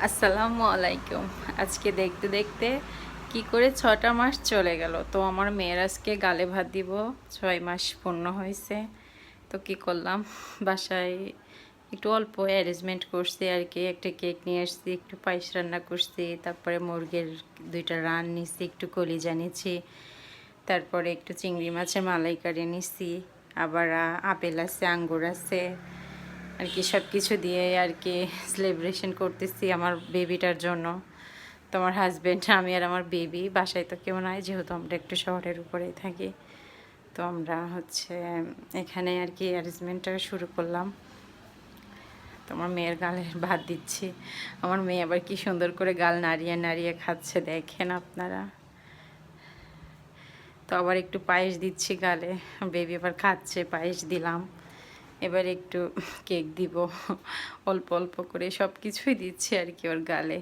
আসসালামু আলাইকুম। আজকে দেখতে দেখতে কি করে 6টা মাস চলে গেল। তো আমার মেয়ের আজকে গালে ভাত দিব, 6 মাস পূর্ণ হয়েছে। তো কি করলাম, বাসায় একটু অল্প অ্যারেঞ্জমেন্ট করছি আর কি। একটা কেক নিয়ে আসছি, একটু পায়েস রান্না করছি, তারপরে মুরগির 2টা রান নিছি, একটু কলিজা নিয়েছি, তারপরে একটু চিংড়ি মাছের মালাইকারি নিছি, আবার আপেল আছে, আঙ্গুর আছে আর কি। সব কিছু দিয়ে আর কি সেলিব্রেশন করতেছি আমার বেবিটার জন্য। তো আমার হাজব্যান্ড, আমি আর আমার বেবি, বাসায় তো কেউ নাই যেহেতু আমরা একটু শহরের উপরেই থাকি। তো আমরা হচ্ছে এখানে আর কি অ্যারেঞ্জমেন্টটা শুরু করলাম। তো আমার মেয়ের গালে ভাত দিচ্ছি। আমার মেয়ে আবার কি সুন্দর করে গাল নাড়িয়ে নাড়িয়ে খাচ্ছে, দেখেন আপনারা। তো আবার একটু পায়েস দিচ্ছি গালে, বেবি আবার খাচ্ছে, পায়েস দিলাম। এবার একটু কেক দিব, অল্প অল্প করে সব কিছুই দিচ্ছি আর কি ওর গালে।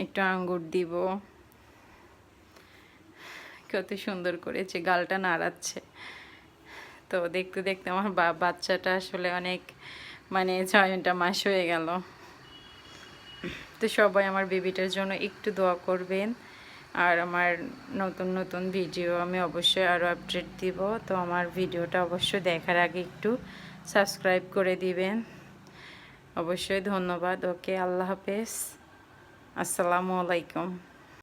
একটু আঙ্গুর দিব। কত সুন্দর করে যে গালটা নাড়াচ্ছে। তো দেখতে দেখতে আমার বাচ্চাটা আসলে অনেক, মানে 6টা মাস হয়ে গেল। তো সবাই আমার বেবিটার জন্য একটু দোয়া করবেন। আর আমার নতুন নতুন ভিডিও আমি অবশ্যই আরও আপডেট দিব। তো আমার ভিডিওটা অবশ্যই দেখার আগে একটু সাবস্ক্রাইব করে দিবেন। অবশ্যই ধন্যবাদ। ওকে, আল্লাহ হাফেজ, আসসালামু আলাইকুম।